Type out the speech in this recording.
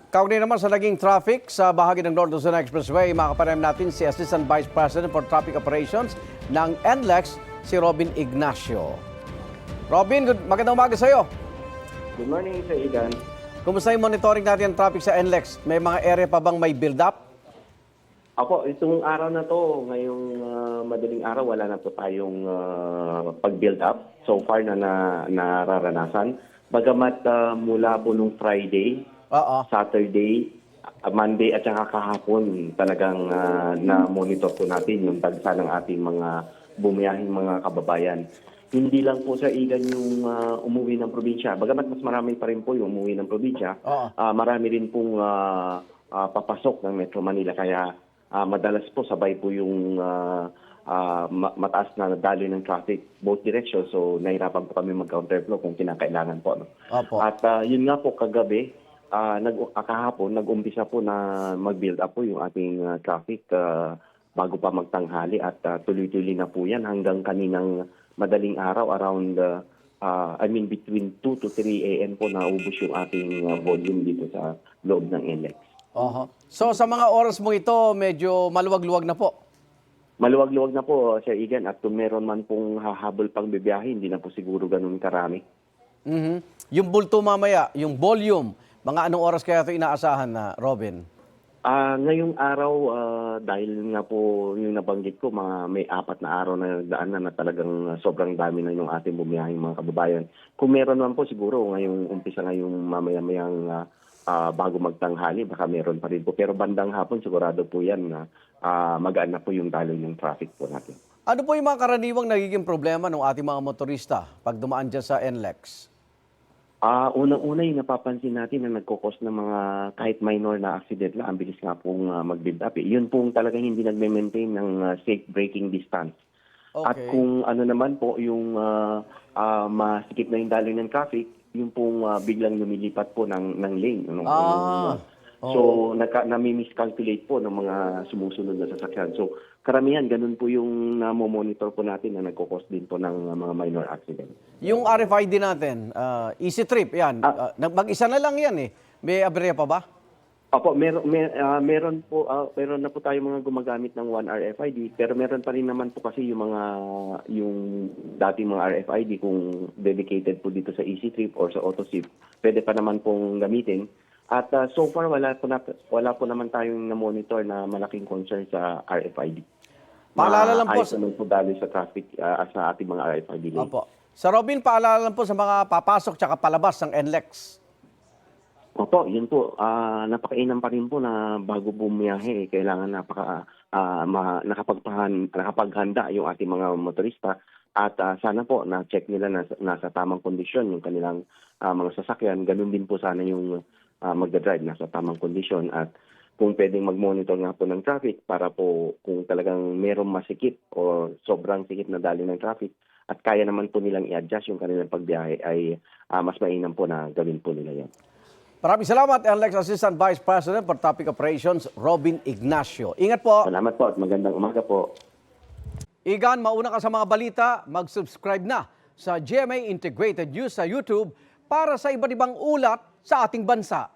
Kaugnay naman sa naging traffic sa bahagi ng North Luzon Expressway, makapanayam natin si Assistant Vice President for Traffic Operations ng NLEX, si Robin Ignacio. Robin, magandang umaga sa iyo. Good morning, Sir Igan. Kumusta yung monitoring natin ang traffic sa NLEX? May mga area pa bang may build-up? Opo, itong araw na to, ngayong madaling araw, wala na po tayong pag-build up so far na nararanasan. Bagamat mula po nung Friday, Saturday, Monday at saka kahapon talagang na-monitor po natin yung dagsa ng ating mga bumiyahing mga kababayan. Hindi lang po sa Igan yung umuwi ng probinsya. Bagamat mas marami pa rin po yung umuwi ng probinsya, marami rin pong papasok ng Metro Manila. Kaya madalas po sabay po yung mataas na daloy ng traffic both directions. So nahirapan po kami mag-counterflow kung kinakailangan po. At yun nga po kagabi, kahapon, nag-umpisa po na mag-build up po yung ating traffic bago pa magtanghali at tuloy-tuloy na po yan hanggang kaninang madaling araw around between 2 to 3 a.m. po naubos yung ating volume dito sa loob ng NLEX. So sa mga oras mo ito, medyo maluwag-luwag na po? Maluwag-luwag na po, Sir Igan, at kung meron man pong hahabol pang bibiyahe, hindi na po siguro ganun karami. Yung bulto mamaya, yung volume, mga anong oras kaya ito inaasahan na, Robin? Ngayong araw, dahil nga po yung nabanggit ko, may 4 na araw na daan na talagang sobrang dami na yung ating bumiyahing mga kababayan. Kung meron man po siguro, ngayong umpisa ngayong mamaya-mayang bago magtanghali, baka meron pa rin po. Pero bandang hapon, sigurado po yan na magaan na po yung daloy ng traffic po natin. Ano po yung mga karaniwang nagiging problema ng ating mga motorista pag dumaan dyan sa NLEX? Unang-una yung napapansin natin na nagkukos ng mga kahit minor na accident lang, ang bilis nga pong mag-build up. Yun pong talagang hindi nagme-maintain ng safe braking distance. Okay. At kung ano naman po yung masikip na yung daloy ng traffic, yung pong biglang lumilipat po ng lane. So, nami-miscalculate po ng mga sumusunod na sasakyan. So, karamihan, ganun po yung namomonitor po natin na nagkukos din po ng mga minor accident. Yung RFID natin, easy trip, yan. Mag-isa na lang yan eh. May aberya pa ba? Opo, meron na po tayo mga gumagamit ng 1 RFID, pero meron pa rin naman po kasi yung dating mga RFID kung dedicated po dito sa easy trip or sa AutoSip, pwede pa naman pong gamitin. At so far, wala po naman tayong na-monitor na malaking concern sa RFID. Paalala lang po. Ayos naman po dali sa traffic sa ating mga RFID lane. Opo. Sa Robin, paalala lang po sa mga papasok tsaka palabas ng NLEX. Opo, yun po. Napakainam pa rin po na bago bumiyahe, kailangan nakapaghanda yung ating mga motorista. At sana po na-check nila na nasa tamang kondisyon yung kanilang mga sasakyan. Ganun din po sana yung magdadrive nasa tamang kondisyon. At kung pwedeng mag-monitor nga po ng traffic para po kung talagang merong masikip o sobrang sikip na daloy ng traffic at kaya naman po nilang i-adjust yung kanilang pagbiyahe ay mas mainam po na gawin po nila yan. Maraming salamat, NLEX Assistant Vice President for Traffic Operations, Robin Ignacio. Ingat po. Salamat po at magandang umaga po. Igan, mauna ka sa mga balita, mag-subscribe na sa GMA Integrated News sa YouTube para sa iba't ibang ulat sa ating bansa.